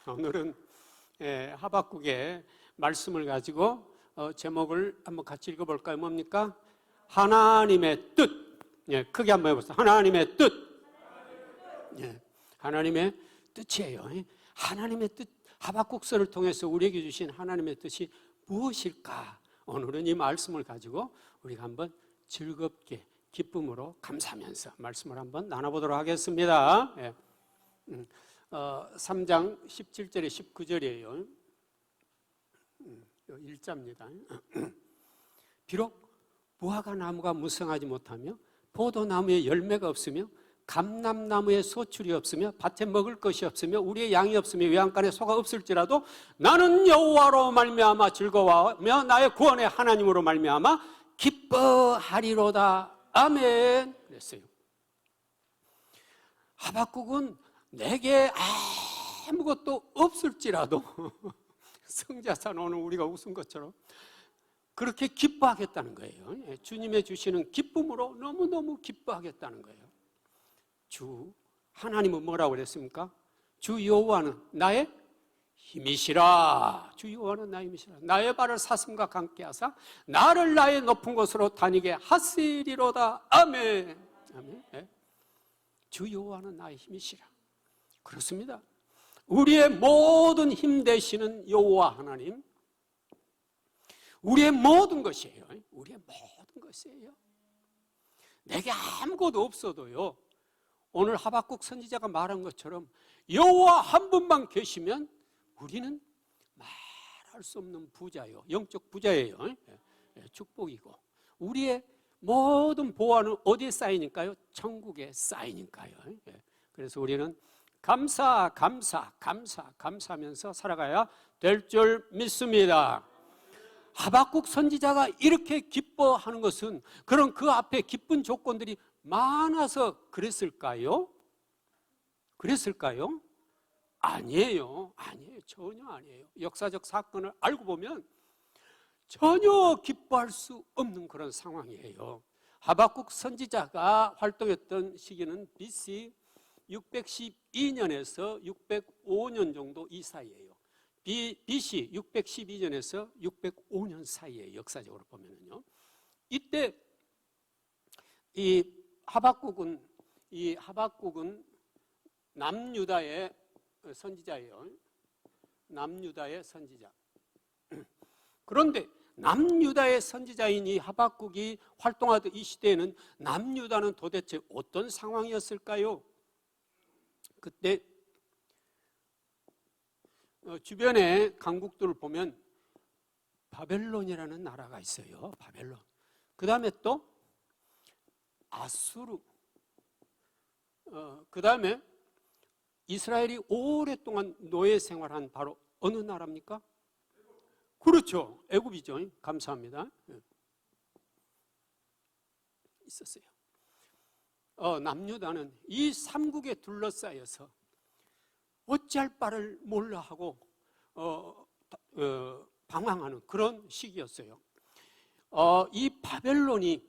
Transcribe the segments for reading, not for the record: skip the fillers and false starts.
오늘은 하박국의 말씀을 가지고 제목을 한번 같이 읽어볼까요? 뭡니까? 하나님의 뜻. 크게 한번 해보세요. 하나님의 뜻. 하나님의 뜻이에요. 하나님의 뜻, 하박국서를 통해서 우리에게 주신 하나님의 뜻이 무엇일까? 오늘은 이 말씀을 가지고 우리가 한번 즐겁게 기쁨으로 감사하면서 말씀을 한번 나눠보도록 하겠습니다. 3장 17절에 19절이에요. 1자입니다. 비록 무화과 나무가 무성하지 못하며 포도나무에 열매가 없으며 감람나무에 소출이 없으며 밭에 먹을 것이 없으며 우리의 양이 없으며 외양간에 소가 없을지라도 나는 여호와로 말미암아 즐거워하며 나의 구원의 하나님으로 말미암아 기뻐하리로다. 아멘. 그랬어요. 하박국은 내게 아무것도 없을지라도 성자산 오늘 우리가 웃은 것처럼 그렇게 기뻐하겠다는 거예요. 주님의 주시는 기쁨으로 너무너무 기뻐하겠다는 거예요. 주 하나님은 뭐라고 그랬습니까? 주 여호와는 나의 힘이시라. 주 여호와는 나의 힘이시라. 나의 발을 사슴과 함께 하사 나를 나의 높은 곳으로 다니게 하시리로다. 아멘. 아멘. 네. 주 여호와는 나의 힘이시라. 그렇습니다. 우리의 모든 힘 되시는 여호와 하나님, 우리의 모든 것이에요. 우리의 모든 것이에요. 내게 아무것도 없어도요, 오늘 하박국 선지자가 말한 것처럼 여호와 한 분만 계시면 우리는 말할 수 없는 부자요, 영적 부자예요. 축복이고 우리의 모든 보화는 어디에 쌓이니까요? 천국에 쌓이니까요. 그래서 우리는 감사하면서 살아가야 될 줄 믿습니다. 하박국 선지자가 이렇게 기뻐하는 것은 그런 그 앞에 기쁜 조건들이 많아서 그랬을까요? 아니에요. 전혀 아니에요. 역사적 사건을 알고 보면 전혀 기뻐할 수 없는 그런 상황이에요. 하박국 선지자가 활동했던 시기는 BC 612년에서 605년 정도 이 사이예요. BC 612년에서 605년 사이에 역사적으로 보면은요. 이때 이 하박국은 남유다의 선지자예요. 남유다의 선지자. 그런데 남유다의 선지자인 이 하박국이 활동하던 이 시대에는 남유다는 도대체 어떤 상황이었을까요? 그때 주변의 강국들을 보면 바벨론이라는 나라가 있어요. 바벨론. 그 다음에 또 아수르. 그 다음에 이스라엘이 오랫동안 노예 생활한 바로 어느 나라입니까? 그렇죠. 애굽이죠. 감사합니다. 있었어요. 남유다는 이 삼국에 둘러싸여서 어찌할 바를 몰라 하고 방황하는 그런 시기였어요. 이 바벨론이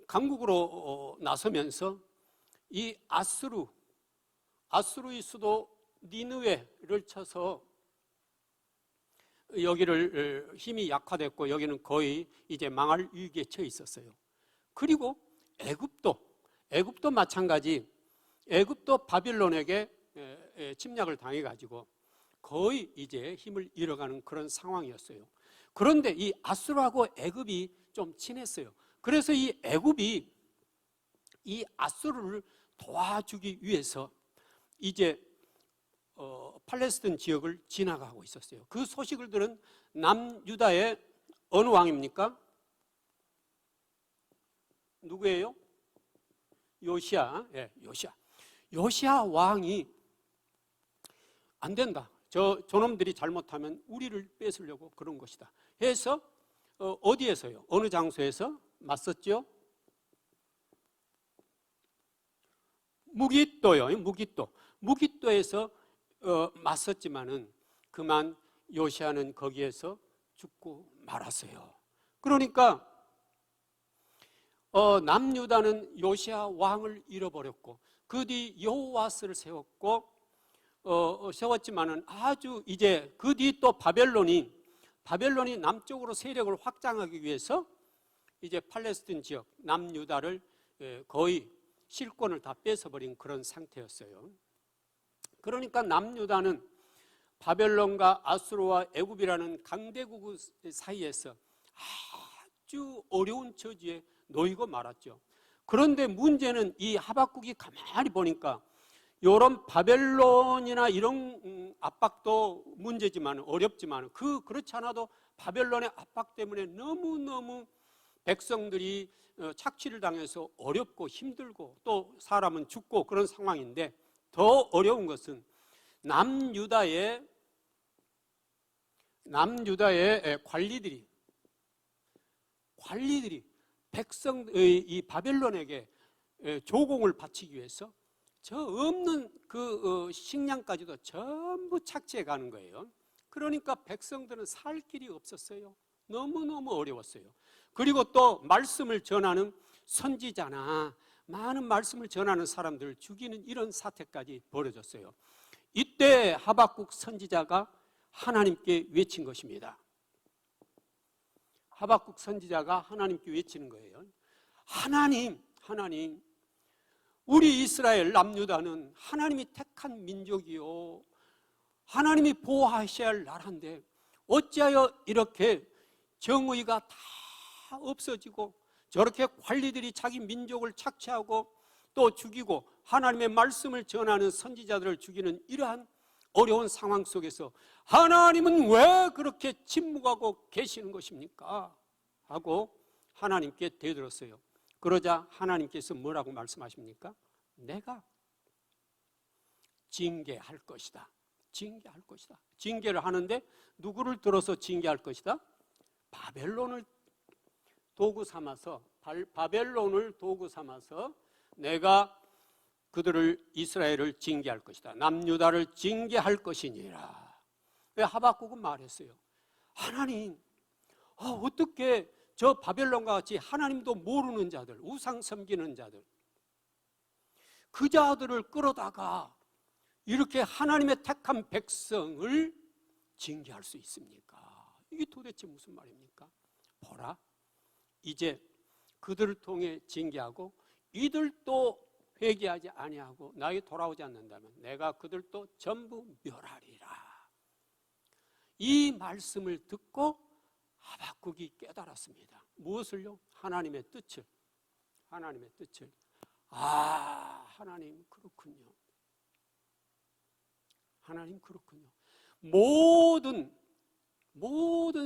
강국으로 나서면서 이 아수르의 수도 니느웨를 쳐서 여기를 힘이 약화됐고 여기는 거의 이제 망할 위기에 처해 있었어요. 그리고 애굽도 마찬가지. 애굽도 바빌론에게 침략을 당해가지고 거의 이제 힘을 잃어가는 그런 상황이었어요. 그런데 이 아수르하고 애굽이 좀 친했어요. 그래서 이 애굽이 이 아수르를 도와주기 위해서 이제 팔레스틴 지역을 지나가고 있었어요. 그 소식을 들은 남유다의 어느 왕입니까? 누구예요? 요시야. 요시야 왕이 안 된다. 저놈들이 잘못하면 우리를 뺏으려고 그런 것이다. 해서 어디에서요? 어느 장소에서 맞섰죠? 무깃도요. 무깃도에서 맞섰지만은 그만 요시야는 거기에서 죽고 말았어요. 그러니까 남유다는 요시야 왕을 잃어버렸고 그 뒤 여호와스를 세웠고 세웠지만은 아주 이제 그 뒤 또 바벨론이 남쪽으로 세력을 확장하기 위해서 이제 팔레스틴 지역 남유다를 거의 실권을 다 뺏어버린 그런 상태였어요. 그러니까 남유다는 바벨론과 아수르와 애굽이라는 강대국 사이에서 아주 어려운 처지에 놓이고 말았죠. 그런데 문제는 이 하박국이 가만히 보니까 이런 바벨론이나 이런 압박도 문제지만 어렵지만 그렇지 않아도 바벨론의 압박 때문에 너무너무 백성들이 착취를 당해서 어렵고 힘들고 또 사람은 죽고 그런 상황인데 더 어려운 것은 남유다의 관리들이 이 바벨론에게 조공을 바치기 위해서 저 없는 그 식량까지도 전부 착취해 가는 거예요. 그러니까 백성들은 살 길이 없었어요. 너무너무 어려웠어요. 그리고 또 말씀을 전하는 선지자나 많은 말씀을 전하는 사람들을 죽이는 이런 사태까지 벌어졌어요. 이때 하박국 선지자가 하나님께 외친 것입니다. 하박국 선지자가 하나님께 외치는 거예요. 하나님, 우리 이스라엘 남유다는 하나님이 택한 민족이요, 하나님이 보호하셔야 할 나라인데 어찌하여 이렇게 정의가 다 없어지고 저렇게 관리들이 자기 민족을 착취하고 또 죽이고 하나님의 말씀을 전하는 선지자들을 죽이는 이러한 어려운 상황 속에서 하나님은 왜 그렇게 침묵하고 계시는 것입니까? 하고 하나님께 되들었어요. 그러자 하나님께서 뭐라고 말씀하십니까? 내가 징계할 것이다. 징계할 것이다. 징계를 하는데 누구를 들어서 징계할 것이다? 바벨론을 도구 삼아서 내가 그들을 이스라엘을 징계할 것이다. 남유다를 징계할 것이니라. 하박국은 말했어요. 하나님, 어떻게 저 바벨론과 같이 하나님도 모르는 자들, 우상 섬기는 자들, 그 자들을 끌어다가 이렇게 하나님의 택한 백성을 징계할 수 있습니까? 이게 도대체 무슨 말입니까? 보라, 이제 그들을 통해 징계하고 이들도 회개하지 아니하고 나에게 돌아오지 않는다면 내가 그들도 전부 멸하리라. 이 말씀을 듣고 하박국이 깨달았습니다. 무엇을요? 하나님의 뜻을. 하나님 그렇군요. 하나님 그렇군요. 모든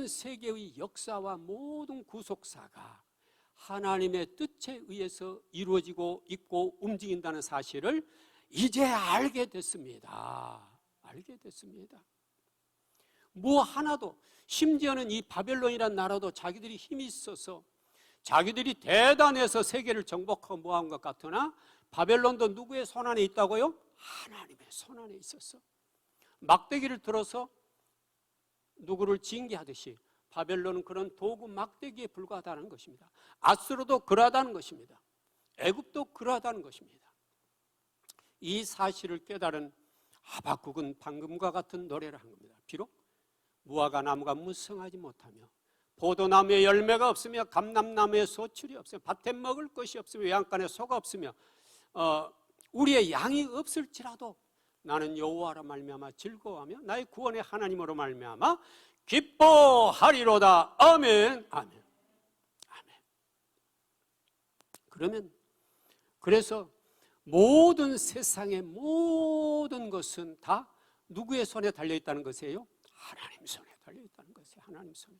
세계의 역사와 모든 구속사가 하나님의 뜻에 의해서 이루어지고 있고 움직인다는 사실을 이제 알게 됐습니다. 뭐 하나도, 심지어는 이 바벨론이라는 나라도 자기들이 힘이 있어서 자기들이 대단해서 세계를 정복하고 뭐한 것 같으나 바벨론도 누구의 손안에 있다고요? 하나님의 손안에 있었어. 막대기를 들어서 누구를 징계하듯이 바벨론은 그런 도구 막대기에 불과하다는 것입니다. 아수르도 그러하다는 것입니다. 애굽도 그러하다는 것입니다. 이 사실을 깨달은 하박국은 방금과 같은 노래를 한 겁니다. 비록 무화과 나무가 무성하지 못하며 포도나무에 열매가 없으며 감람나무에 소출이 없으며 밭에 먹을 것이 없으며 외양간에 소가 없으며 우리의 양이 없을지라도 나는 여호와로 말미암아 즐거워하며 나의 구원의 하나님으로 말미암아 기뻐하리로다. 아멘. 그래서 모든 세상의 모든 것은 다 누구의 손에 달려있다는 것이에요? 하나님 손에 달려있다는 것이에요. 하나님 손에.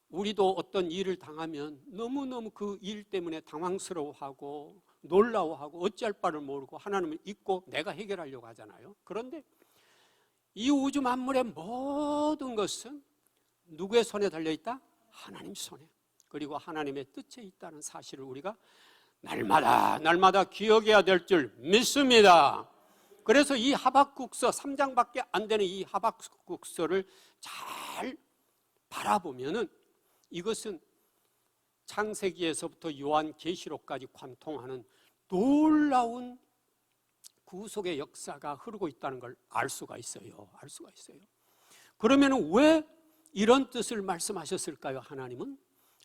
우리도 어떤 일을 당하면 너무너무 그 일 때문에 당황스러워하고 놀라워하고 어찌할 바를 모르고 하나님을 잊고 내가 해결하려고 하잖아요. 그런데 이 우주 만물의 모든 것은 누구의 손에 달려있다? 하나님 손에. 그리고 하나님의 뜻에 있다는 사실을 우리가 날마다 기억해야 될 줄 믿습니다. 그래서 이 하박국서 3장밖에 안 되는 이 하박국서를 잘 바라보면은 이것은 창세기에서부터 요한계시록까지 관통하는 놀라운 구속의 역사가 흐르고 있다는 걸 알 수가 있어요. 알 수가 있어요. 그러면 왜 이런 뜻을 말씀하셨을까요?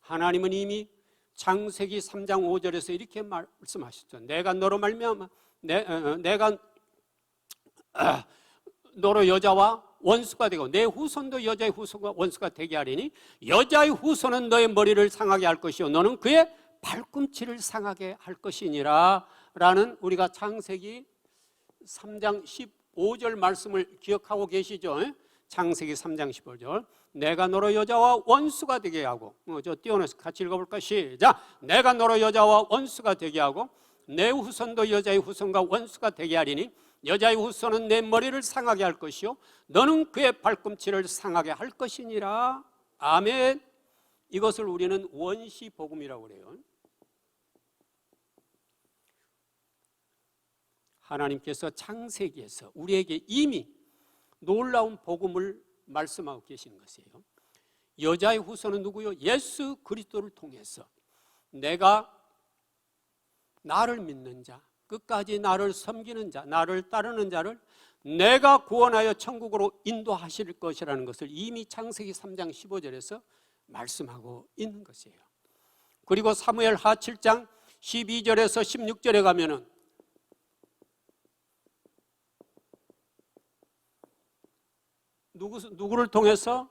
하나님은 이미 창세기 3장 5절에서 이렇게 말씀하셨죠. 내가 너로 말미암아 내가 너로 여자와 원수가 되고 내 후손도 여자의 후손과 원수가 되게 하리니 여자의 후손은 너의 머리를 상하게 할 것이요 너는 그의 발꿈치를 상하게 할 것이니라 라는 우리가 창세기 3장 15절 말씀을 기억하고 계시죠? 창세기 3장 15절 내가 너로 여자와 원수가 되게 하고 저 띄워넣어서 같이 읽어볼까? 시작! 내가 너로 여자와 원수가 되게 하고 내 후손도 여자의 후손과 원수가 되게 하리니 여자의 후손은 내 머리를 상하게 할 것이요 너는 그의 발꿈치를 상하게 할 것이니라. 아멘. 이것을 우리는 원시복음이라고 그래요. 하나님께서 창세기에서 우리에게 이미 놀라운 복음을 말씀하고 계시는 것이에요. 여자의 후손은 누구요? 예수 그리스도를 통해서 내가 나를 믿는 자, 끝까지 나를 섬기는 자, 나를 따르는 자를 내가 구원하여 천국으로 인도하실 것이라는 것을 이미 창세기 3장 15절에서 말씀하고 있는 것이에요. 그리고 사무엘하 7장 12절에서 16절에 가면은 누구를 통해서?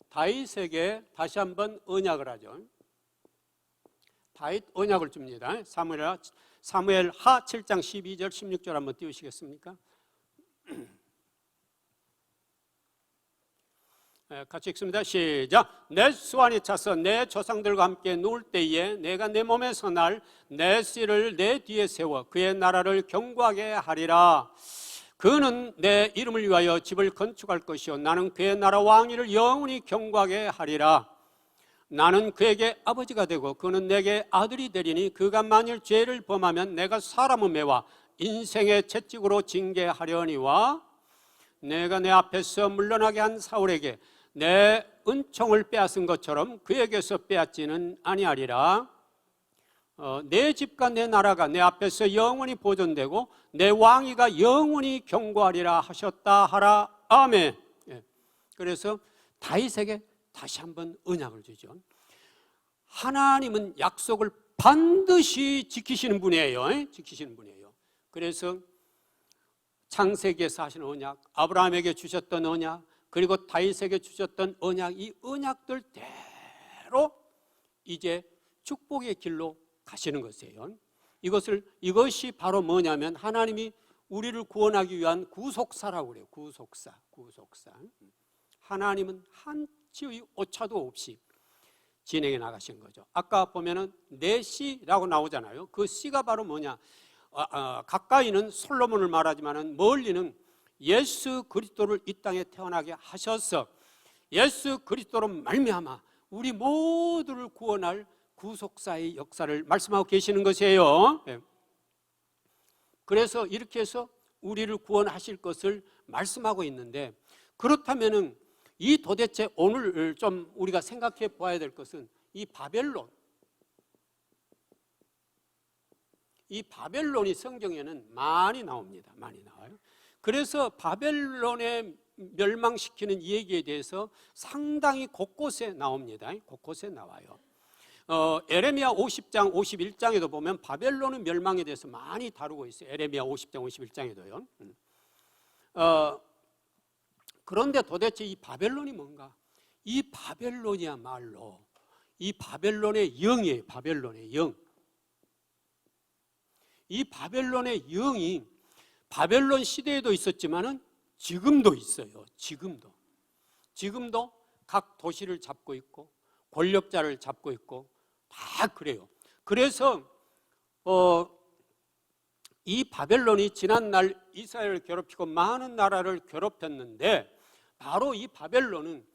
다윗에게 다시 한번 언약을 하죠. 다윗 언약을 줍니다. 사무엘하 7장 12절 16절 한번 띄우시겠습니까? 같이 읽습니다. 시작! 내 수완이 차서 내 조상들과 함께 누울 때에 내가 내 몸에서 날 내 씨를 내 뒤에 세워 그의 나라를 견고하게 하리라. 그는 내 이름을 위하여 집을 건축할 것이요 나는 그의 나라 왕위를 영원히 견고하게 하리라. 나는 그에게 아버지가 되고 그는 내게 아들이 되리니 그가 만일 죄를 범하면 내가 사람을 메와 인생의 채찍으로 징계하려니와 내가 내 앞에서 물러나게 한 사울에게 내 은총을 빼앗은 것처럼 그에게서 빼앗지는 아니하리라. 내 집과 내 나라가 내 앞에서 영원히 보존되고 내 왕위가 영원히 견고하리라 하셨다 하라. 아멘. 그래서 다윗에게 다시 한번 언약을 주죠. 하나님은 약속을 반드시 지키시는 분이에요. 지키시는 분이에요. 그래서 창세기에서 하신 언약, 아브라함에게 주셨던 언약, 그리고 다윗에게 주셨던 언약, 이 언약들대로 이제 축복의 길로 가시는 것이에요. 이것이 바로 뭐냐면 하나님이 우리를 구원하기 위한 구속사라고 그래요. 구속사. 하나님은 한치의 오차도 없이 진행해 나가신 거죠. 아까 보면은 내 씨라고 나오잖아요. 그 씨가 바로 뭐냐? 가까이는 솔로몬을 말하지만은 멀리는 예수 그리스도를 이 땅에 태어나게 하셔서 예수 그리스도로 말미암아 우리 모두를 구원할 구속사의 역사를 말씀하고 계시는 것이에요. 그래서 이렇게 해서 우리를 구원하실 것을 말씀하고 있는데, 그렇다면은 이 도대체 오늘 좀 우리가 생각해 보아야 될 것은 이 바벨론이 성경에는 많이 나옵니다. 많이 나와요. 그래서 바벨론에 멸망시키는 이 얘기에 대해서 상당히 곳곳에 나옵니다. 곳곳에 나와요. 에레미야 50장 51장에도 보면 바벨론의 멸망에 대해서 많이 다루고 있어요. 에레미야 50장 51장에도요. 그런데 도대체 이 바벨론이 뭔가? 이 바벨론이야말로 이 바벨론의 영이에요. 바벨론의 영. 이 바벨론의 영이 바벨론 시대에도 있었지만은 지금도 있어요. 지금도 각 도시를 잡고 있고 권력자를 잡고 있고 다 그래요. 그래서 이 바벨론이 지난날 이스라엘을 괴롭히고 많은 나라를 괴롭혔는데, 바로 이 바벨론은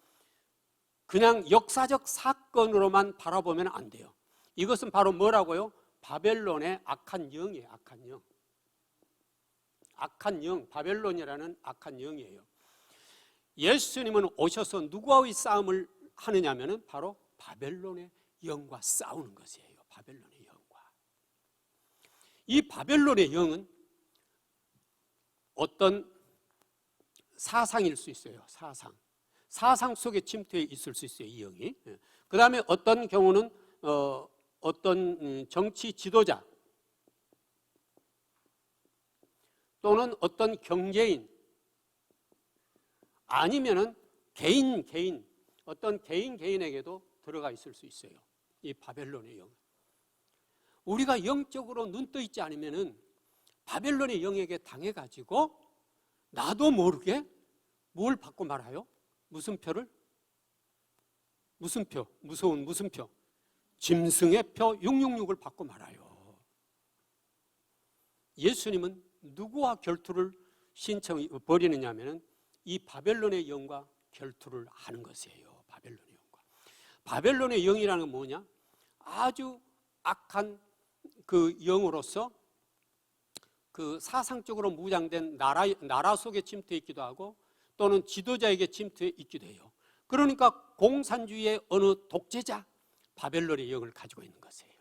그냥 역사적 사건으로만 바라보면 안 돼요. 이것은 바로 뭐라고요? 바벨론의 악한 영이에요. 악한 영, 바벨론이라는 악한 영이에요. 예수님은 오셔서 누구와의 싸움을 하느냐면은 바로 바벨론의 영과 싸우는 것이에요. 바벨론의 영과. 이 바벨론의 영은 어떤 사상일 수 있어요. 사상 속에 침투해 있을 수 있어요. 이 영이. 그 다음에 어떤 경우는 어떤 정치 지도자 또는 어떤 경제인 아니면은 개인 어떤 개인에게도 들어가 있을 수 있어요. 이 바벨론의 영. 우리가 영적으로 눈 떠 있지 않으면은 바벨론의 영에게 당해가지고 나도 모르게 뭘 받고 말아요? 무슨 표를? 무슨 표? 무서운 무슨 표? 짐승의 표 666을 받고 말아요. 예수님은 누구와 결투를 벌이느냐 하면은 이 바벨론의 영과 결투를 하는 것이에요. 바벨론의 영과. 바벨론의 영이라는 건 뭐냐? 아주 악한 그 영으로서 그 사상적으로 무장된 나라 속에 침투해 있기도 하고 또는 지도자에게 침투해 있기도 해요. 그러니까 공산주의의 어느 독재자 바벨론의 영을 가지고 있는 것이에요.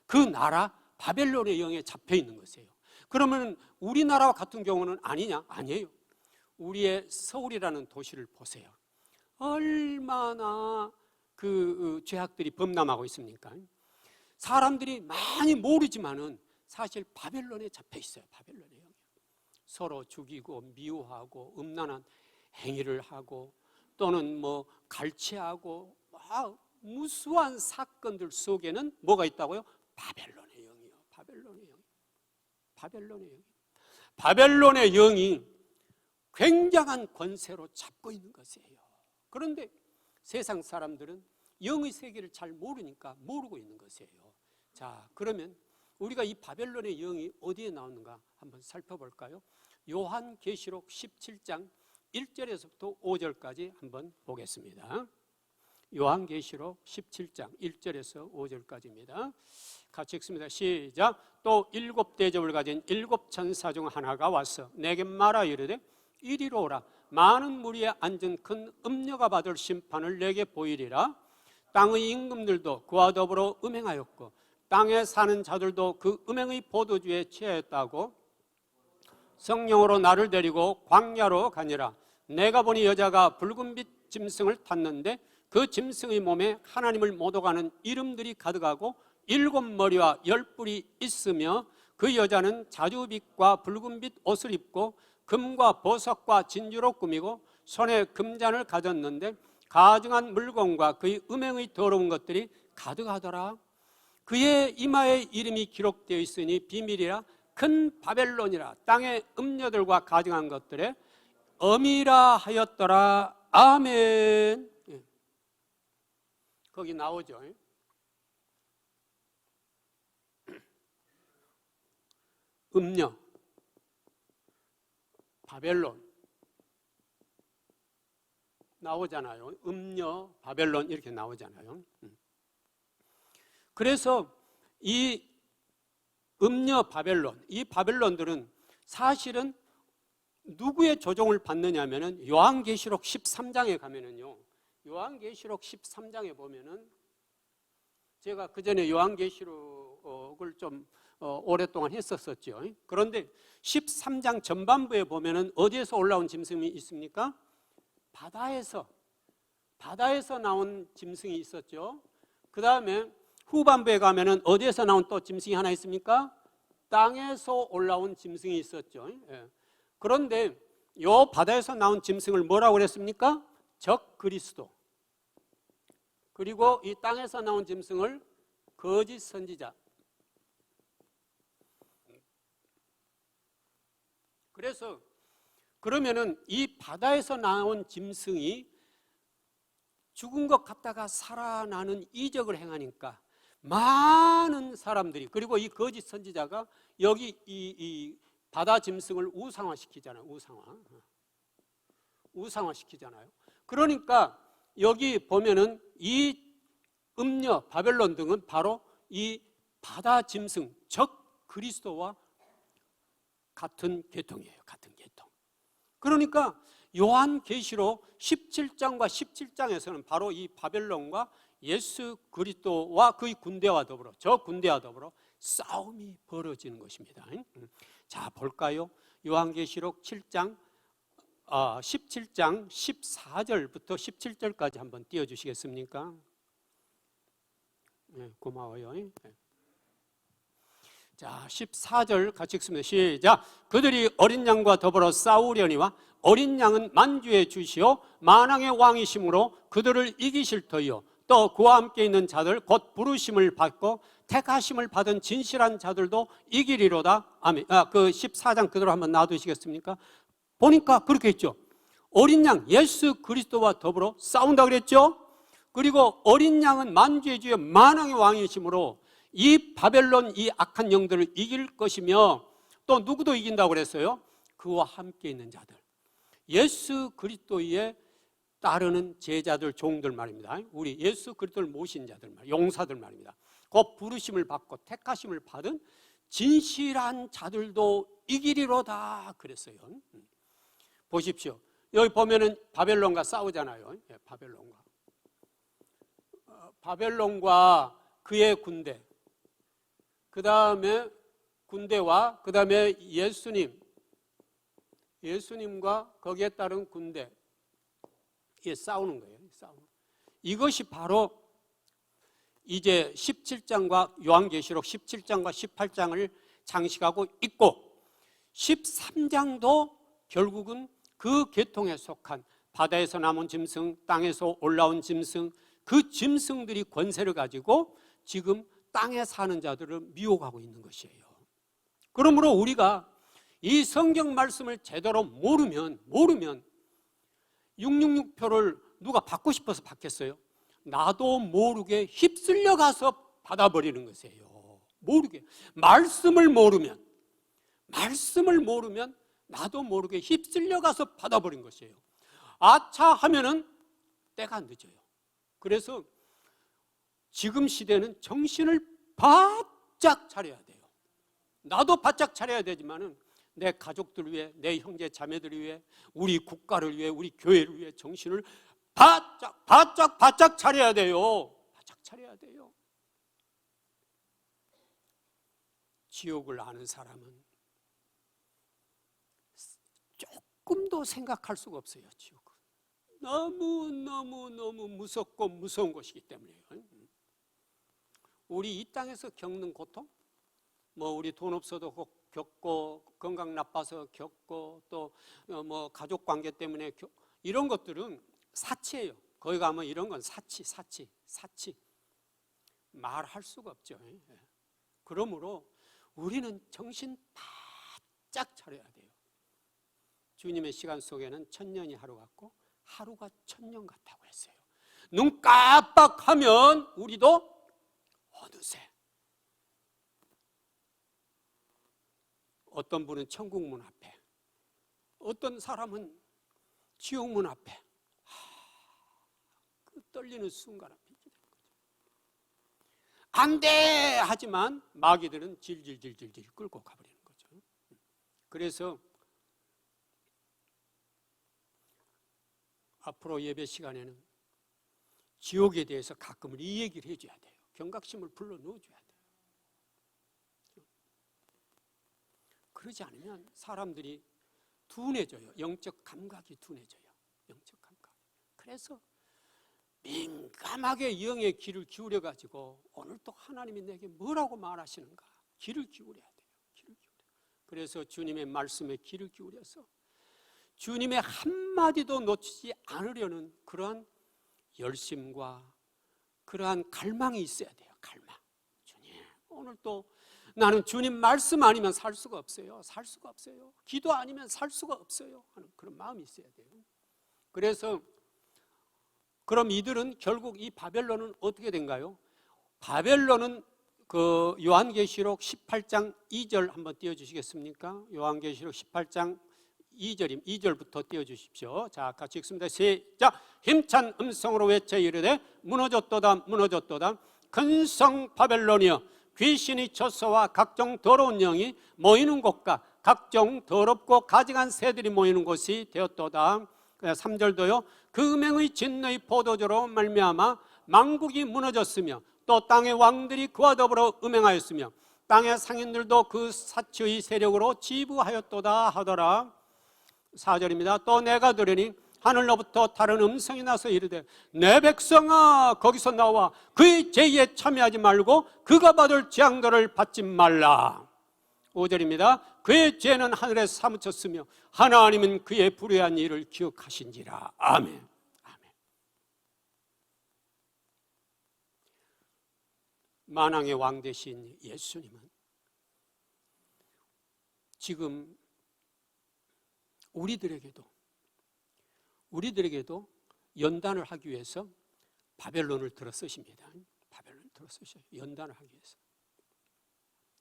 그 나라 바벨론의 영에 잡혀 있는 것이에요. 그러면 우리나라와 같은 경우는 아니냐? 아니에요. 우리의 서울이라는 도시를 보세요. 얼마나 그 죄악들이 범람하고 있습니까? 사람들이 많이 모르지만은 사실 바벨론에 잡혀 있어요. 바벨론의 영이. 서로 죽이고 미워하고 음란한 행위를 하고 또는 뭐 갈취하고 무수한 사건들 속에는 뭐가 있다고요? 바벨론의 영이요. 바벨론의 영. 바벨론의 영. 바벨론의 영이 굉장한 권세로 잡고 있는 것이에요. 그런데 세상 사람들은 영의 세계를 잘 모르니까 모르고 있는 것이에요. 자, 그러면 우리가 이 바벨론의 영이 어디에 나오는가 한번 살펴볼까요? 요한계시록 17장 1절에서부터 5절까지 한번 보겠습니다. 요한계시록 17장 1절에서 5절까지입니다. 같이 읽습니다. 시작. 또 7대접을 가진 7천사 중 하나가 와서 내게 말하 이르되 이리로 오라. 많은 무리에 앉은 큰 음녀가 받을 심판을 내게 보이리라. 땅의 임금들도 그와 더불어 음행하였고 땅에 사는 자들도 그 음행의 포도주에 취하였다고 성령으로 나를 데리고 광야로 가니라. 내가 보니 여자가 붉은빛 짐승을 탔는데 그 짐승의 몸에 하나님을 모독하는 이름들이 가득하고 7머리와 10뿔이 있으며 그 여자는 자주빛과 붉은빛 옷을 입고 금과 보석과 진주로 꾸미고 손에 금잔을 가졌는데 가증한 물건과 그의 음행의 더러운 것들이 가득하더라. 그의 이마에 이름이 기록되어 있으니 비밀이라 큰 바벨론이라 땅의 음녀들과 가증한 것들에 엄이라 하였더라. 아멘. 거기 나오죠. 음녀, 바벨론 나오잖아요. 음녀, 바벨론 이렇게 나오잖아요. 그래서 이 음녀 바벨론, 이 바벨론들은 사실은 누구의 조종을 받느냐면은 요한계시록 13장에 가면은요. 요한계시록 13장에 보면은 제가 그 전에 요한계시록을 좀 오랫동안 했었었죠. 그런데 13장 전반부에 보면은 어디에서 올라온 짐승이 있습니까? 바다에서 나온 짐승이 있었죠. 그 다음에 후반부에 가면은 어디에서 나온 또 짐승이 하나 있습니까? 땅에서 올라온 짐승이 있었죠. 그런데 요 바다에서 나온 짐승을 뭐라고 그랬습니까? 적 그리스도. 그리고 이 땅에서 나온 짐승을 거짓 선지자. 그래서 그러면은 이 바다에서 나온 짐승이 죽은 것 같다가 살아나는 이적을 행하니까 많은 사람들이, 그리고 이 거짓 선지자가 여기 이 바다 짐승을 우상화시키잖아요. 우상화시키잖아요. 그러니까 여기 보면은 이 음녀 바벨론 등은 바로 이 바다 짐승 적 그리스도와 같은 계통이에요. 같은 계통. 그러니까 요한계시록 17장과 17장에서는 바로 이 바벨론과 예수 그리스도와 그의 군대와 더불어, 저 군대와 더불어 싸움이 벌어지는 것입니다. 자, 볼까요? 요한계시록 7장 17장 14절부터 17절까지 한번 띄워주시겠습니까? 네, 고마워요. 네. 자, 14절 같이 읽습니다. 시작. 그들이 어린 양과 더불어 싸우려니와 어린 양은 만주의 주시오 만왕의 왕이심으로 그들을 이기실 터이요 또 그와 함께 있는 자들 곧 부르심을 받고 택하심을 받은 진실한 자들도 이기리로다. 아멘. 그 14장 그대로 한번 놔두시겠습니까? 보니까 그렇게 했죠. 어린 양 예수 그리스도와 더불어 싸운다 그랬죠. 그리고 어린 양은 만주의 주여 만왕의 왕이심으로 이 바벨론 이 악한 영들을 이길 것이며 또 누구도 이긴다고 그랬어요? 그와 함께 있는 자들, 예수 그리스도의 따르는 제자들, 종들 말입니다. 우리 예수 그리스도를 모신 자들 말, 용사들 말입니다. 그 부르심을 받고 택하심을 받은 진실한 자들도 이기리로다 그랬어요. 보십시오. 여기 보면은 바벨론과 싸우잖아요. 바벨론과 그의 군대, 그 다음에 군대와 그 다음에 예수님과 거기에 따른 군대, 이게 싸우는 거예요. 이것이 바로 이제 17장과 요한계시록 17장과 18장을 장식하고 있고 13장도 결국은 그 계통에 속한 바다에서 남은 짐승, 땅에서 올라온 짐승, 그 짐승들이 권세를 가지고 지금 땅에 사는 자들을 미혹하고 있는 것이에요. 그러므로 우리가 이 성경 말씀을 제대로 모르면 666표를 누가 받고 싶어서 받겠어요? 나도 모르게 휩쓸려 가서 받아버리는 것이에요. 모르게. 말씀을 모르면 나도 모르게 휩쓸려 가서 받아버린 것이에요. 아차 하면은 때가 늦어요. 그래서 지금 시대는 정신을 바짝 차려야 돼요. 나도 바짝 차려야 되지만은 내 가족들 위해, 내 형제 자매들 위해, 우리 국가를 위해, 우리 교회를 위해 정신을 바짝 차려야 돼요. 바짝 차려야 돼요. 지옥을 아는 사람은 조금도 생각할 수가 없어요. 지옥은 너무 무섭고 무서운 것이기 때문이에요. 우리 이 땅에서 겪는 고통, 우리 돈 없어도 겪고, 건강 나빠서 겪고, 또 가족 관계 때문에 이런 것들은 사치예요. 거기 가면 이런 건 사치. 말할 수가 없죠. 그러므로 우리는 정신 바짝 차려야 돼요. 주님의 시간 속에는 1000년이 하루 같고 하루가 1000년 같다고 했어요. 눈 깜빡하면 우리도 어느새, 어떤 분은 천국문 앞에, 어떤 사람은 지옥문 앞에, 그 떨리는 순간 앞에 있게 되는 거죠. 안 돼! 하지만 마귀들은 질질질 끌고 가버리는 거죠. 그래서 앞으로 예배 시간에는 지옥에 대해서 가끔은 이 얘기를 해줘야 돼요. 경각심을 불러 넣어줘야 돼요. 그러지 않으면 사람들이 둔해져요. 영적 감각이 둔해져요. 영적 감각. 그래서 민감하게 영의 귀를 기울여가지고 오늘 또 하나님이 내게 뭐라고 말하시는가 귀를 기울여야 돼요. 귀를 기울여. 그래서 주님의 말씀에 귀를 기울여서 주님의 한마디도 놓치지 않으려는 그러한 열심과 그러한 갈망이 있어야 돼요. 갈망. 주님, 오늘 또 나는 주님 말씀 아니면 살 수가 없어요. 기도 아니면 살 수가 없어요 하는 그런 마음이 있어야 돼요. 그래서 그럼 이들은 결국 이 바벨론은 어떻게 된가요? 바벨론은 그 요한계시록 18장 2절 한번 띄워주시겠습니까? 요한계시록 18장 2절부터 띄워주십시오. 자, 같이 읽습니다. 시작. 힘찬 음성으로 외쳐 이르되 무너졌도다 큰 성 바벨론이여 귀신이 젖소와 각종 더러운 영이 모이는 곳과 각종 더럽고 가증한 새들이 모이는 곳이 되었도다. 3절도요. 그 음행의 진노의 포도주로 말미암아 만국이 무너졌으며 또 땅의 왕들이 그와 더불어 음행하였으며 땅의 상인들도 그 사치의 세력으로 지부하였도다 하더라. 4절입니다. 또 내가 들으니 하늘로부터 다른 음성이 나서 이르되 내 백성아 거기서 나와 그의 죄에 참여하지 말고 그가 받을 재앙들을 받지 말라. 5절입니다. 그의 죄는 하늘에 사무쳤으며 하나님은 그의 불의한 일을 기억하신지라. 아멘. 아멘. 만왕의 왕 되신 예수님은 지금 우리들에게도 연단을 하기 위해서 바벨론을 들어 쓰십니다. 바벨론을 들어 쓰셔요. 연단을 하기 위해서.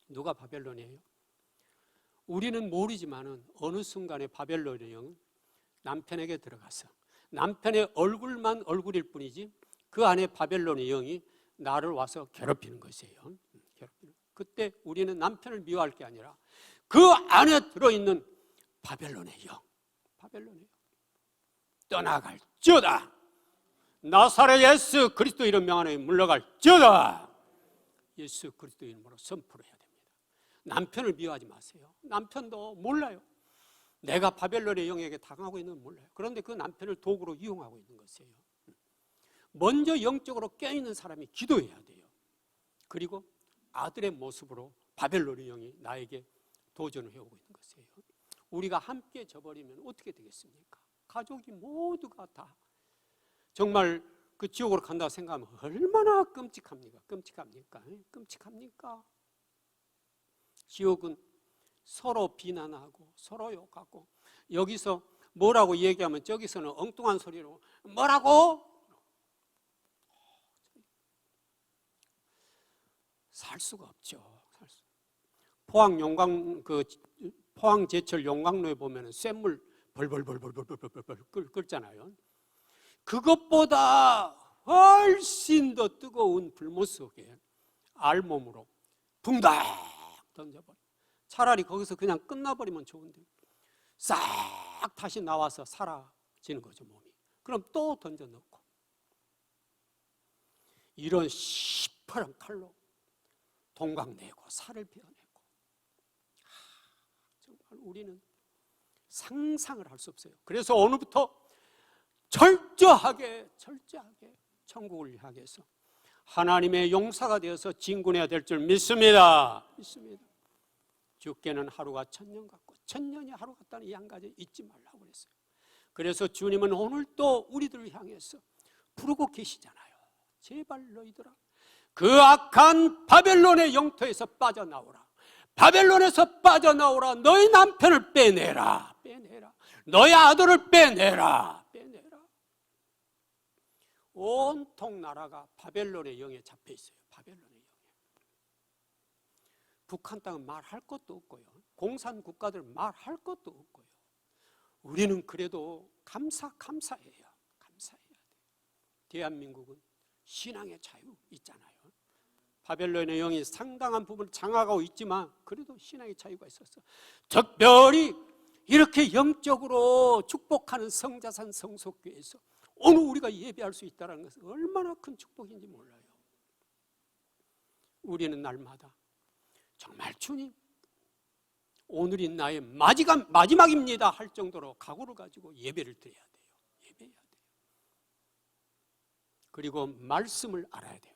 누가 바벨론이에요? 우리는 모르지만은 어느 순간에 바벨론의 영은 남편에게 들어가서 남편의 얼굴만 얼굴일 뿐이지 그 안에 바벨론의 영이 나를 와서 괴롭히는 것이에요. 그때 우리는 남편을 미워할 게 아니라 그 안에 들어있는 바벨론의 영, 떠나갈지어다. 나사렛 예수 그리스도 이름 명하에 물러갈지어다. 예수 그리스도 이름으로 선포를 해야 됩니다. 남편을 미워하지 마세요. 남편도 몰라요. 내가 바벨론의 영에게 당하고 있는 건 몰라요. 그런데 그 남편을 도구로 이용하고 있는 것이에요. 먼저 영적으로 깨어있는 사람이 기도해야 돼요. 그리고 아들의 모습으로 바벨론의 영이 나에게 도전을 해오고 있는 것이에요. 우리가 함께 져버리면 어떻게 되겠습니까? 가족이 모두가 다 정말 그 지옥으로 간다고 생각하면 얼마나 끔찍합니까? 끔찍합니까? 지옥은 서로 비난하고 서로 욕하고 여기서 뭐라고 얘기하면 저기서는 엉뚱한 소리로 뭐라고? 살 수가 없죠. 포항 제철 용광로에 보면 쇳물 벌벌벌벌벌벌벌 끓잖아요. 그것보다 훨씬 더 뜨거운 불못 속에 알몸으로 붕당 던져버려. 차라리 거기서 그냥 끝나버리면 좋은데 싹 다시 나와서 사라지는 거죠, 몸이. 그럼 또 던져 넣고 이런 시퍼런 칼로 동강내고 살을 베어내고 정말 우리는 상상을 할 수 없어요. 그래서 오늘부터 철저하게 천국을 향해서 하나님의 용사가 되어서 진군해야 될 줄 믿습니다. 주께는 하루가 천년 같고 천년이 하루 같다는 이 한 가지 잊지 말라고 그랬어요. 그래서 주님은 오늘 또 우리들을 향해서 부르고 계시잖아요. 제발 너희들아 그 악한 바벨론의 영토에서 빠져나오라. 바벨론에서 빠져나오라. 너희 남편을 빼내라. 너희 아들을 빼내라. 온통 나라가 바벨론의 영에 잡혀 있어요. 바벨론의 영에. 북한 땅은 말할 것도 없고요. 공산 국가들 말할 것도 없고요. 우리는 그래도 감사해야 돼요. 대한민국은 신앙의 자유 있잖아요. 바벨론의 영이 상당한 부분을 장악하고 있지만 그래도 신앙의 자유가 있었어. 특별히 이렇게 영적으로 축복하는 성자산 성속교회에서 오늘 우리가 예배할 수 있다는 것은 얼마나 큰 축복인지 몰라요. 우리는 날마다 정말 주님 오늘이 나의 마지막입니다 할 정도로 각오를 가지고 예배를 드려야 돼요. 예배해야 돼요. 그리고 말씀을 알아야 돼요.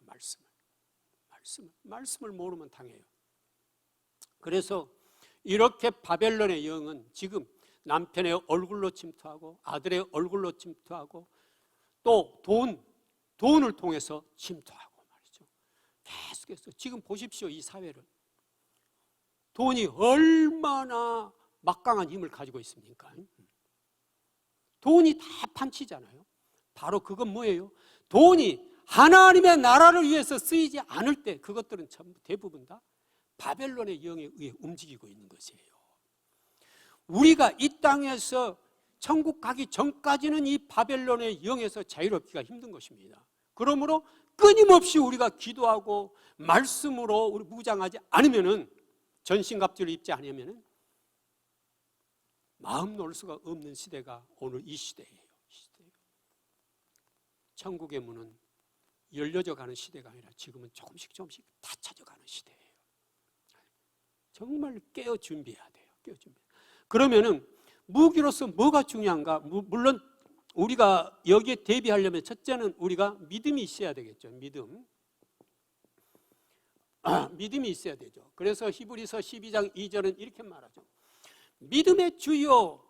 말씀을 모르면 당해요. 그래서 이렇게 바벨론의 영은 지금 남편의 얼굴로 침투하고 아들의 얼굴로 침투하고 또 돈을 통해서 침투하고 말이죠. 계속해서 지금 보십시오. 이 사회를. 돈이 얼마나 막강한 힘을 가지고 있습니까? 돈이 다 판치잖아요. 바로 그건 뭐예요? 돈이 하나님의 나라를 위해서 쓰이지 않을 때 그것들은 전부 대부분 다 바벨론의 영에 의해 움직이고 있는 것이에요. 우리가 이 땅에서 천국 가기 전까지는 이 바벨론의 영에서 자유롭기가 힘든 것입니다. 그러므로 끊임없이 우리가 기도하고 말씀으로 우리 무장하지 않으면은 전신갑주를 입지 않으면은 마음 놓을 수가 없는 시대가 오늘 이 시대예요. 천국의 문은 열려져 가는 시대가 아니라 지금은 조금씩 다 찾아가는 시대예요. 정말 깨어 준비해야 돼요. 깨어 준비. 그러면은 무기로서 뭐가 중요한가? 물론 우리가 여기에 대비하려면 첫째는 우리가 믿음이 있어야 되겠죠. 믿음이 있어야 되죠. 그래서 히브리서 12장 2절은 이렇게 말하죠. 믿음의 주요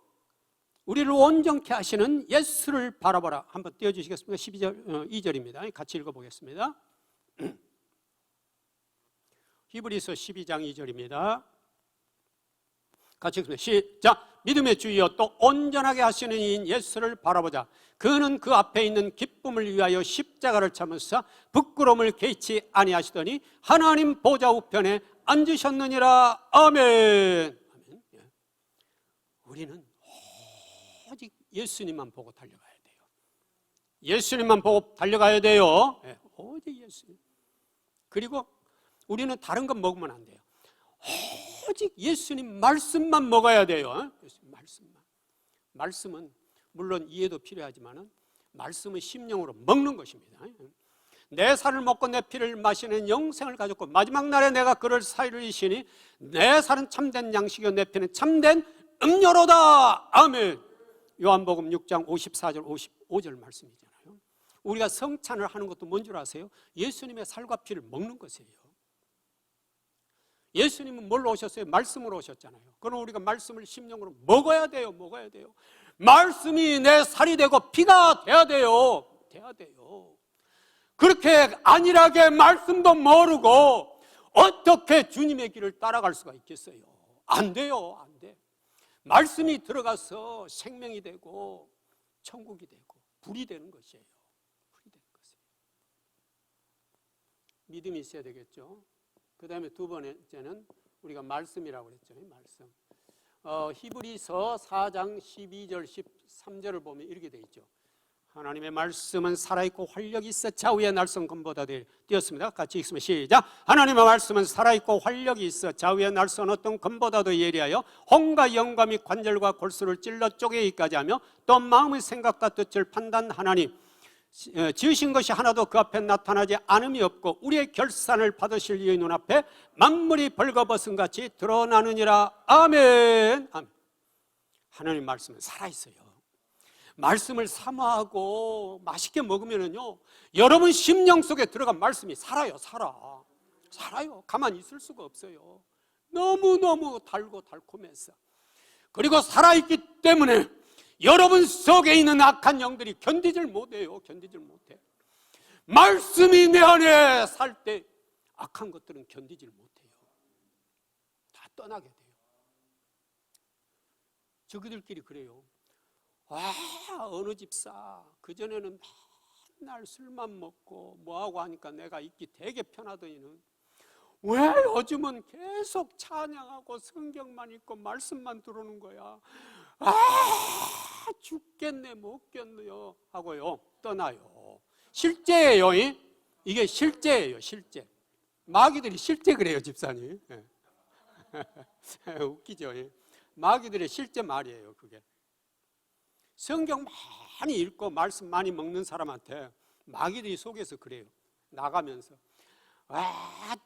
우리를 온전케 하시는 예수를 바라보라. 한번 띄워주시겠습니까? 12절 2절입니다. 같이 읽어보겠습니다. 히브리서 12장 2절입니다. 같이 읽습니다. 시작. 믿음의 주여 또 온전하게 하시는 이인 예수를 바라보자. 그는 그 앞에 있는 기쁨을 위하여 십자가를 참으사 부끄러움을 개의치 아니하시더니 하나님 보좌 우편에 앉으셨느니라. 아멘. 아멘. 우리는 오직 예수님만 보고 달려가야 돼요. 예수님만 보고 달려가야 돼요. 오직 예수님. 그리고 우리는 다른 건 먹으면 안 돼요. 오직 예수님 말씀만 먹어야 돼요. 말씀만. 말씀은 물론 이해도 필요하지만 말씀은 심령으로 먹는 것입니다. 내 살을 먹고 내 피를 마시는 영생을 가졌고 마지막 날에 내가 그를 사유를 이시니 내 살은 참된 양식이요 내 피는 참된 음료로다. 아멘. 요한복음 6장 54절 55절 말씀이잖아요. 우리가 성찬을 하는 것도 뭔 줄 아세요? 예수님의 살과 피를 먹는 것이에요. 예수님은 뭘로 오셨어요? 말씀으로 오셨잖아요. 그럼 우리가 말씀을 심령으로 먹어야 돼요. 먹어야 돼요. 말씀이 내 살이 되고 피가 돼야 돼요. 돼야 돼요. 그렇게 안일하게 말씀도 모르고 어떻게 주님의 길을 따라갈 수가 있겠어요? 안 돼요. 안 돼. 말씀이 들어가서 생명이 되고 천국이 되고 불이 되는 것이에요. 불이 되는 것이에요. 믿음이 있어야 되겠죠. 그 다음에 두 번째는 우리가 말씀이라고 그랬죠. 말씀. 히브리서 4장 12절 13절을 보면 이렇게 되어 있죠. 하나님의 말씀은 살아있고 활력이 있어 좌우의 날선 검보다 뛰었습니다. 같이 읽으면 시작. 하나님의 말씀은 살아있고 활력이 있어 좌우의 날선 어떤 검보다도 예리하여 혼과 영과 및 관절과 골수를 찔러 쪼개기까지 하며 또 마음의 생각과 뜻을 판단하나니 지으신 것이 하나도 그 앞에 나타나지 않음이 없고 우리의 결산을 받으실 이의 눈앞에 만물이 벌거벗은 같이 드러나느니라. 아멘. 아멘. 하나님 말씀은 살아있어요. 말씀을 사모하고 맛있게 먹으면요 여러분 심령 속에 들어간 말씀이 살아요. 살아요. 가만히 있을 수가 없어요. 너무너무 달고 달콤해서. 그리고 살아있기 때문에 여러분 속에 있는 악한 영들이 견디질 못해요. 견디질 못해. 말씀이 내 안에 살 때 악한 것들은 견디질 못해요. 다 떠나게 돼요. 저기들끼리 그래요. 어느 집사 그전에는 맨날 술만 먹고 뭐하고 하니까 내가 있기 되게 편하더니는 왜 요즘은 계속 찬양하고 성경만 읽고 말씀만 들어오는 거야. 죽겠네 못 견뎌요 하고요 떠나요. 실제예요. 이게 실제예요. 실제. 마귀들이 실제 그래요. 집사님. 웃기죠. 마귀들의 실제 말이에요. 그게. 성경 많이 읽고 말씀 많이 먹는 사람한테 마귀들이 속에서 그래요. 나가면서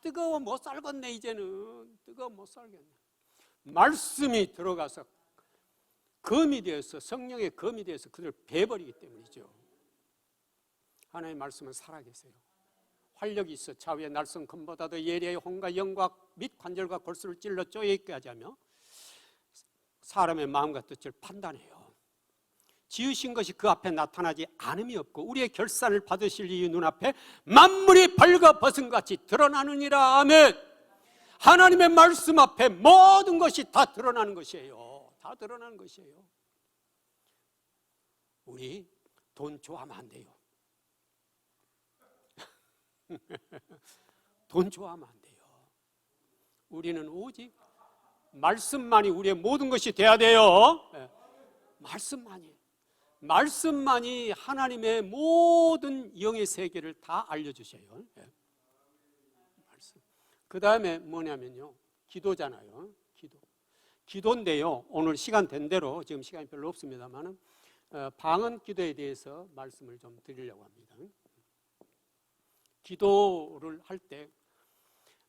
뜨거워 못 살겠네. 이제는 뜨거워 못 살겠네. 말씀이 들어가서 검이 되어서 성령의 검이 되어서 그들을 베버리기 때문이죠. 하나님의 말씀은 살아계세요. 활력이 있어 좌우의 날선 검보다도 예리하여 혼과 영과 및 관절과 골수를 찔러 쪼개기까지 하며 사람의 마음과 뜻을 판단해요. 지으신 것이 그 앞에 나타나지 않음이 없고 우리의 결산을 받으실 이유 눈앞에 만물이 벌거벗은 같이 드러나느니라. 아멘. 하나님의 말씀 앞에 모든 것이 다 드러나는 것이에요. 다 드러나는 것이에요. 우리 돈 좋아하면 안 돼요. 돈 좋아하면 안 돼요. 우리는 오직 말씀만이 우리의 모든 것이 돼야 돼요. 말씀만이 하나님의 모든 영의 세계를 다 알려주셔요. 그 다음에 뭐냐면요, 기도잖아요. 기도인데요, 오늘 시간 된 대로 지금 시간이 별로 없습니다만 방언 기도에 대해서 말씀을 좀 드리려고 합니다. 기도를 할 때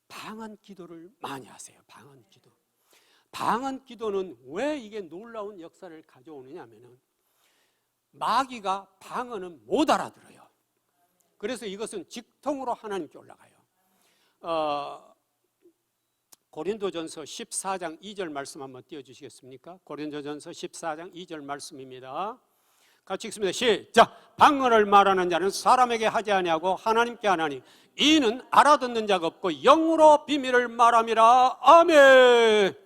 방언 기도를 많이 하세요. 방언 기도. 방언 기도는 왜 이게 놀라운 역사를 가져오느냐 하면은 마귀가 방언은 못 알아들어요. 그래서 이것은 직통으로 하나님께 올라가요. 고린도전서 14장 2절 말씀 한번 띄워주시겠습니까? 고린도전서 14장 2절 말씀입니다. 같이 읽습니다. 시작. 방언을 말하는 자는 사람에게 하지 아니하고 하나님께 하나니 이는 알아듣는 자가 없고 영으로 비밀을 말함이라. 아멘.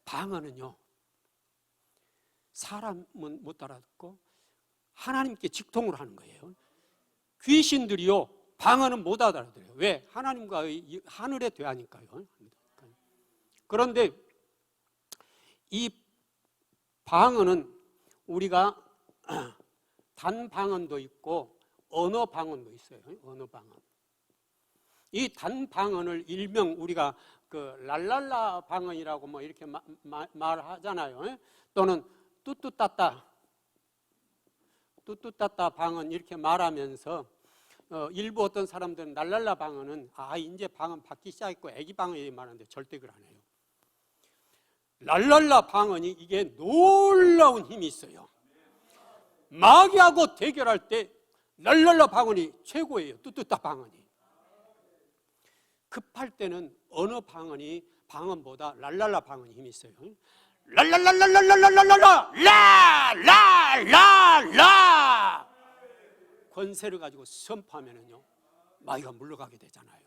방언은요, 사람은 못 알아듣고 하나님께 직통으로 하는 거예요. 귀신들이요, 방언은 못 알아들어요. 왜? 하나님과의 하늘의 대화니까요. 그런데 이 방언은 우리가 단방언도 있고 언어 방언도 있어요. 언어 방언. 이 단방언을 일명 우리가 그 랄랄라 방언이라고 뭐 이렇게 말하잖아요. 또는 뚜뚜따따 방언 이렇게 말하면서 일부 어떤 사람들은 랄랄라 방언은 이제 방언 받기 시작했고 애기 방언이 말하는데 절대 그걸 안 해요. 랄랄라 방언이 이게 놀라운 힘이 있어요. 마귀하고 대결할 때 랄랄라 방언이 최고예요. 뚜뚜따 방언이. 급할 때는 어느 방언보다 랄랄라 방언이 힘이 있어요. 랄랄랄랄랄랄랄랄라 라라라라 권세를 가지고 선포하면은요 마귀가 물러가게 되잖아요.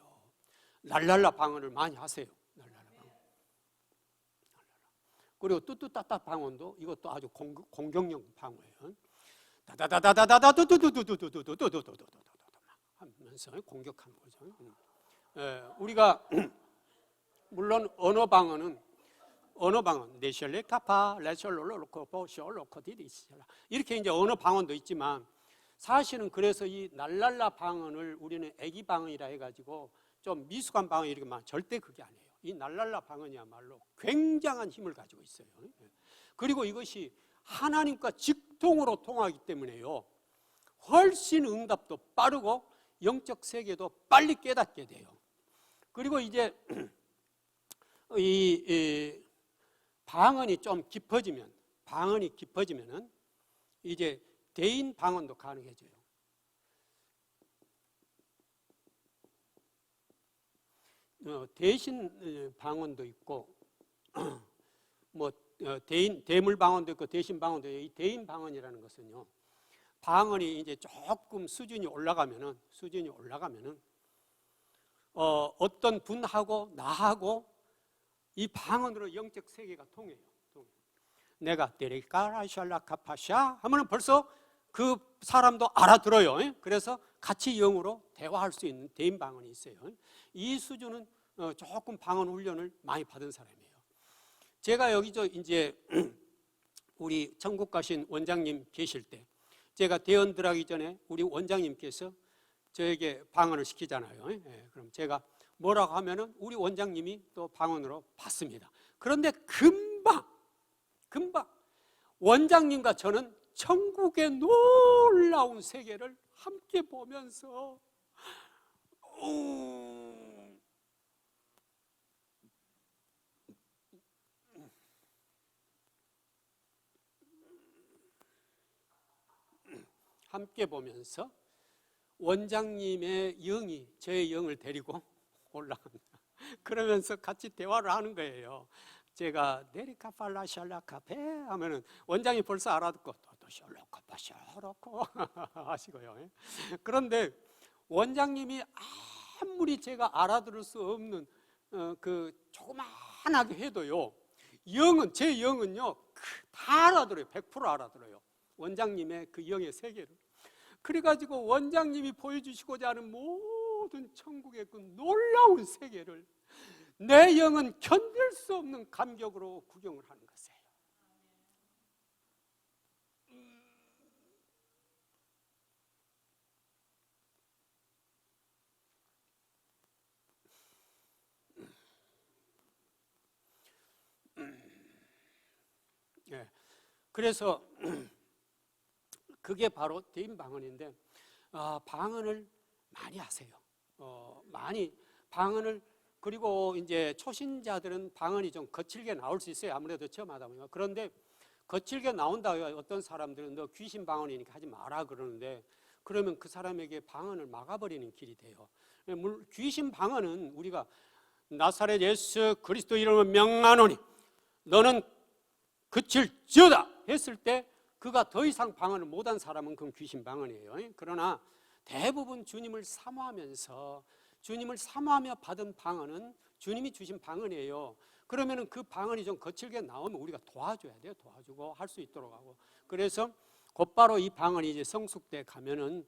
랄랄라 방언을 많이 하세요. 랄랄라 방언. 그리고 뚜뚜따따 방언도 이것도 아주 공격용 방어예요. 다다다다다다두두두두두두두두두두두두 하면서 공격하는 거죠. 우리가 물론 언어 방언 네셜레카파 레셜로로코보쇼로코디리시라 이렇게 이제 언어 방언도 있지만 사실은 그래서 이 랄랄라 방언을 우리는 애기 방언이라 해가지고 좀 미숙한 방언 이렇게 말 절대 그게 아니에요. 이 랄랄라 방언이야말로 굉장한 힘을 가지고 있어요. 그리고 이것이 하나님과 직통으로 통하기 때문에요 훨씬 응답도 빠르고 영적 세계도 빨리 깨닫게 돼요. 그리고 이제 이 방언이 좀 깊어지면은 이제 대인 방언도 가능해져요. 대신 방언도 있고 뭐 대물 방언도 있고 대신 방언도 있고 이 대인 방언이라는 것은요 방언이 이제 조금 수준이 올라가면은 어떤 분하고 나하고 이 방언으로 영적 세계가 통해요. 내가 데리카라샬라카파샤 하면은 벌써 그 사람도 알아들어요. 그래서 같이 영으로 대화할 수 있는 대인 방언이 있어요. 이 수준은 조금 방언 훈련을 많이 받은 사람이에요. 제가 여기서 이제 우리 천국 가신 원장님 계실 때 제가 대언 들어가기 전에 우리 원장님께서 저에게 방언을 시키잖아요. 그럼 제가 뭐라고 하면은 우리 원장님이 또 방언으로 받습니다. 그런데 금방 원장님과 저는 천국의 놀라운 세계를 함께 보면서 원장님의 영이 제 영을 데리고 올라갑니다. 그러면서 같이 대화를 하는 거예요. 제가 네리카팔라샬라카페 하면은 원장이 벌써 알아듣고 도도샬라카파샤라코 하시고요. 그런데 원장님이 아무리 제가 알아들을 수 없는 그 조그만하게 해도요, 제 영은요 다 알아들어요. 100% 알아들어요. 원장님의 그 영의 세계를. 그래가지고 원장님이 보여주시고자 하는 모든 천국의 그 놀라운 세계를 내 영은 견딜 수 없는 감격으로 구경을 하는 것이에요. 그래서 그게 바로 대인 방언인데 방언을 많이 하세요. 많이 방언을, 그리고 이제 초신자들은 방언이 좀 거칠게 나올 수 있어요. 아무래도 처음 하다 보니까. 그런데 거칠게 나온다고 어떤 사람들은 너 귀신 방언이니까 하지 마라 그러는데, 그러면 그 사람에게 방언을 막아버리는 길이 돼요. 귀신 방언은 우리가 나사렛 예수 그리스도 이름을 명하노니 너는 그칠지어다 했을 때 그가 더 이상 방언을 못한 사람은 그건 귀신 방언이에요. 그러나 대부분 주님을 사모하면서, 주님을 사모하며 받은 방언은 주님이 주신 방언이에요. 그러면은 그 방언이 좀 거칠게 나오면 우리가 도와줘야 돼요. 도와주고 할 수 있도록 하고. 그래서 곧바로 이 방언이 이제 성숙돼 가면은,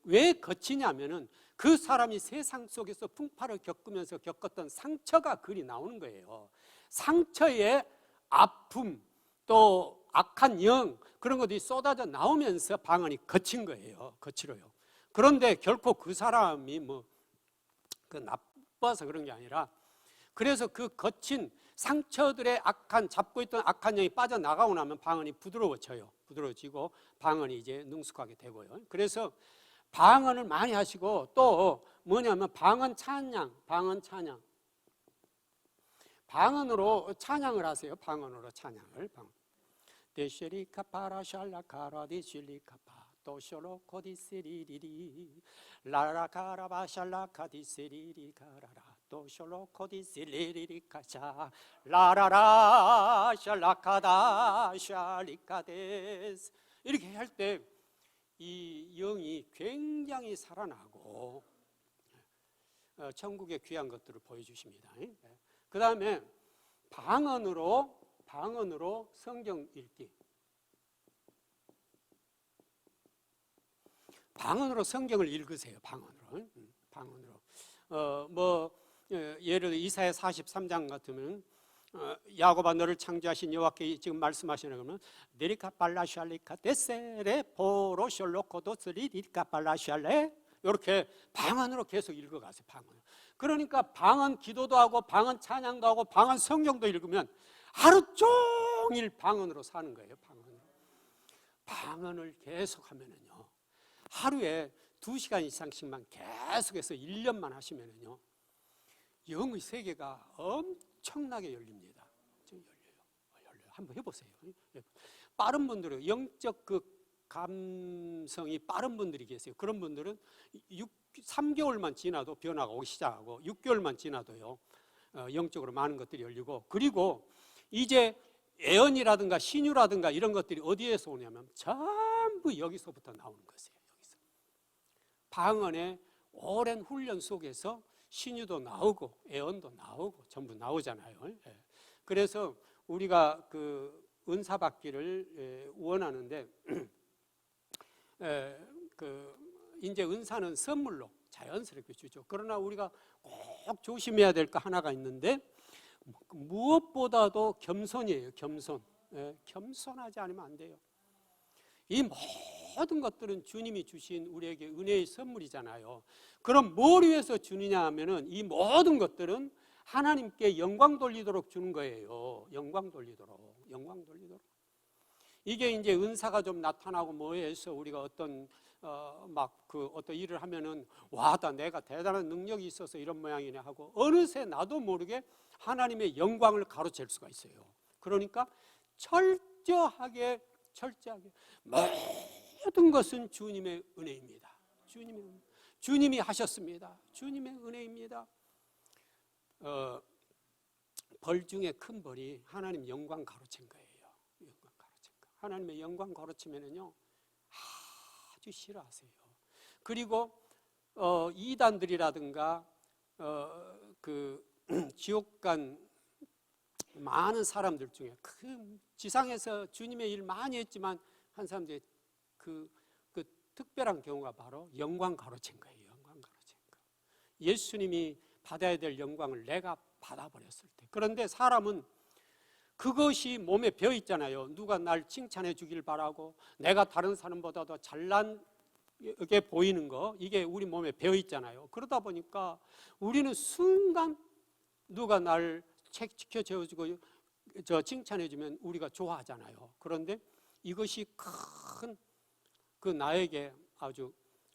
왜 거치냐면은 그 사람이 세상 속에서 풍파를 겪으면서 겪었던 상처가 글이 나오는 거예요. 상처의 아픔, 또 악한 영, 그런 것들이 쏟아져 나오면서 방언이 거친 거예요. 거칠어요. 그런데 결코 그 사람이 그 나빠서 그런 게 아니라, 그래서 그 거친 상처들의 악한, 잡고 있던 악한 영이 빠져나가고 나면 방언이 부드러워져요. 부드러워지고 방언이 이제 능숙하게 되고요. 그래서 방언을 많이 하시고, 또 뭐냐면 방언 찬양, 방언 찬양. 방언으로 찬양을 하세요. 방언으로 찬양을. 데시리카 파라샬라카라 디실리카파 도쇼로코 디시리리리 라라카라바샬라카 디시리리카라라 도쇼로코 디시리리리카샤 라라라 샬라카다 샬리카데스. 이렇게 할 때 이 영이 굉장히 살아나고 천국의 귀한 것들을 보여주십니다. 그 다음에 방언으로 성경 읽기. 방언으로 성경을 읽으세요. 방언으로. 예를 들어 이사야 43장 같으면, 야곱아 너를 창조하신 여호와께 지금 말씀하시는 거면 네리카 발라샬리카 데세레 포로셜로코도스리리카 발라샬레, 이렇게 방언으로 계속 읽어가세요. 방언. 그러니까 방언 기도도 하고 방언 찬양도 하고 방언 성경도 읽으면 하루 종일 방언으로 사는 거예요. 방언을 계속 하면은요, 하루에 2시간 이상씩만 계속해서 1년만 하시면은요, 영의 세계가 엄청나게 열립니다. 열려요. 한번 해보세요. 빠른 분들은, 영적 그 감성이 빠른 분들이 계세요. 그런 분들은 3개월만 지나도 변화가 오기 시작하고, 6개월만 지나도요, 영적으로 많은 것들이 열리고, 그리고 이제 애언이라든가 신유라든가 이런 것들이 어디에서 오냐면 전부 여기서부터 나오는 것이에요. 여기서 방언의 오랜 훈련 속에서 신유도 나오고 애언도 나오고 전부 나오잖아요. 그래서 우리가 그 은사 받기를 원하는데, 이제 은사는 선물로 자연스럽게 주죠. 그러나 우리가 꼭 조심해야 될 거 하나가 있는데, 무엇보다도 겸손이에요. 겸손하지 않으면 안 돼요. 이 모든 것들은 주님이 주신 우리에게 은혜의 선물이잖아요. 그럼 뭘 위해서 주느냐 하면은, 이 모든 것들은 하나님께 영광 돌리도록 주는 거예요. 영광 돌리도록. 이게 이제 은사가 좀 나타나고 뭐해서 우리가 어떤 어떤 일을 하면은, 와, 내가 대단한 능력이 있어서 이런 모양이네 하고, 어느새 나도 모르게 하나님의 영광을 가로챌 수가 있어요. 그러니까 철저하게 모든 것은 주님의 은혜입니다. 주님이 하셨습니다. 주님의 은혜입니다. 벌 중에 큰 벌이 하나님 영광 가로챈 거예요. 하나님의 영광 가로치면은요, 아주 싫어하세요. 그리고 이단들이라든가 그 지옥 간 많은 사람들 중에, 그 지상에서 주님의 일 많이 했지만 한 사람들이 그 특별한 경우가 바로 영광 가로챈 거예요. 영광 가로챈 거. 예수님이 받아야 될 영광을 내가 받아버렸을 때. 그런데 사람은 그것이 몸에 배어 있잖아요. 누가 날 칭찬해 주길 바라고, 내가 다른 사람보다 더 잘나게 보이는 거, 이게 우리 몸에 배어 있잖아요. 그러다 보니까 우리는 순간 누가 날 지켜주고 칭찬해 주면 우리가 좋아하잖아요. 그런데 이것이 큰 그 나에게 아주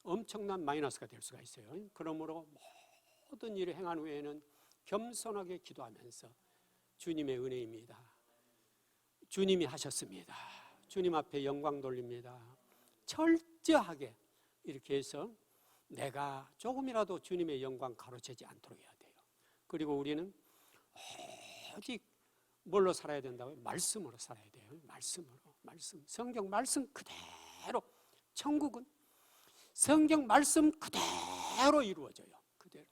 엄청난 마이너스가 될 수가 있어요. 그러므로 모든 일을 행한 후에는 겸손하게 기도하면서 주님의 은혜입니다. 주님이 하셨습니다. 주님 앞에 영광 돌립니다. 철저하게 이렇게 해서 내가 조금이라도 주님의 영광 가로채지 않도록 해야 돼요. 그리고 우리는 오직 뭘로 살아야 된다고요? 말씀으로 살아야 돼요. 말씀으로. 말씀. 성경 말씀 그대로. 천국은 성경 말씀 그대로 이루어져요. 그대로.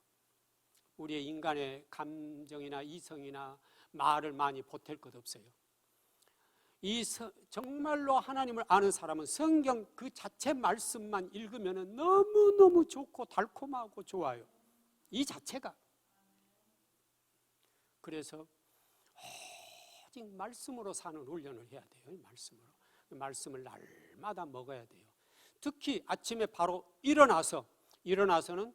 우리의 인간의 감정이나 이성이나 말을 많이 보탤 것 없어요. 정말로 하나님을 아는 사람은 성경 그 자체 말씀만 읽으면 너무너무 좋고 달콤하고 좋아요. 이 자체가. 그래서 오직 말씀으로 사는 훈련을 해야 돼요. 말씀으로. 말씀을 날마다 먹어야 돼요. 특히 아침에 바로 일어나서는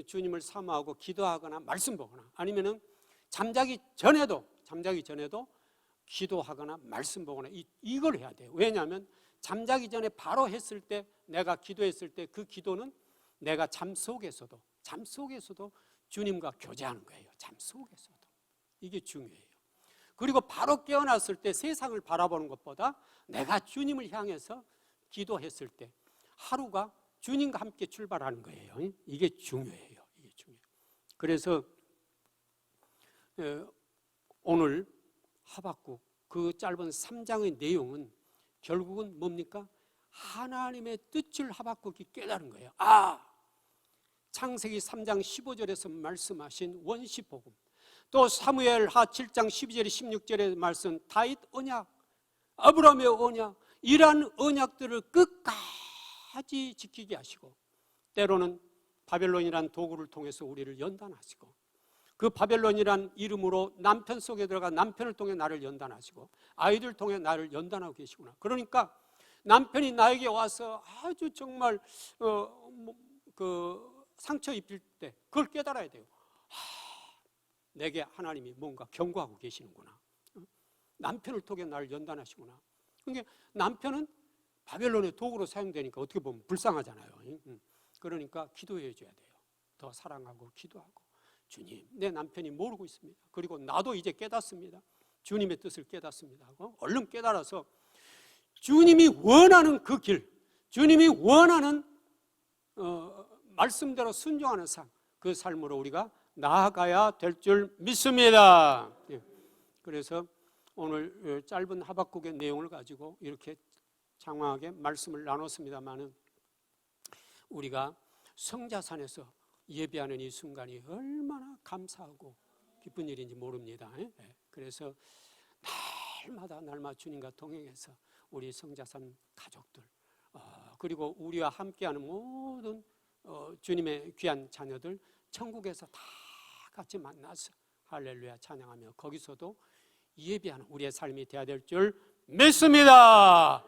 주님을 사모하고 기도하거나 말씀 보거나 아니면은 잠자기 전에도 기도하거나 말씀 보거나 이걸 해야 돼요. 왜냐하면 잠자기 전에 바로 했을 때 내가 기도했을 때 그 기도는 내가 잠 속에서도 주님과 교제하는 거예요. 잠 속에서도. 이게 중요해요. 그리고 바로 깨어났을 때 세상을 바라보는 것보다 내가 주님을 향해서 기도했을 때 하루가 주님과 함께 출발하는 거예요. 이게 중요해요. 이게 중요해요. 그래서 오늘 하박국 그 짧은 3장의 내용은 결국은 뭡니까? 하나님의 뜻을 하박국이 깨달은 거예요. 창세기 3장 15절에서 말씀하신 원시복음, 또 사무엘하 7장 12절에 16절의 말씀, 다윗 언약, 아브라함의 언약, 이러한 언약들을 끝까지 지키게 하시고 때로는 바벨론이란 도구를 통해서 우리를 연단하시고 그 바벨론이란 이름으로 남편 속에 들어가 남편을 통해 나를 연단하시고 아이들 통해 나를 연단하고 계시구나. 그러니까 남편이 나에게 와서 아주 정말 상처 입힐 때 그걸 깨달아야 돼요. 내게 하나님이 뭔가 경고하고 계시는구나. 남편을 통해 나를 연단하시구나. 그러니까 남편은 바벨론의 도구로 사용되니까 어떻게 보면 불쌍하잖아요. 그러니까 기도해 줘야 돼요. 더 사랑하고 기도하고, 주님, 내 남편이 모르고 있습니다. 그리고 나도 이제 깨닫습니다. 주님의 뜻을 깨닫습니다 하고 얼른 깨달아서 주님이 원하는 그 길, 주님이 원하는 말씀대로 순종하는 삶, 그 삶으로 우리가 나아가야 될 줄 믿습니다. 그래서 오늘 짧은 하박국의 내용을 가지고 이렇게 장황하게 말씀을 나눴습니다마는 우리가 성자산에서 예배하는 이 순간이 얼마나 감사하고 기쁜 일인지 모릅니다. 그래서 날마다 주님과 동행해서 우리 성자산 가족들 그리고 우리와 함께하는 모든 주님의 귀한 자녀들 천국에서 다 같이 만나서 할렐루야 찬양하며 거기서도 예배하는 우리의 삶이 되어야 될 줄 믿습니다.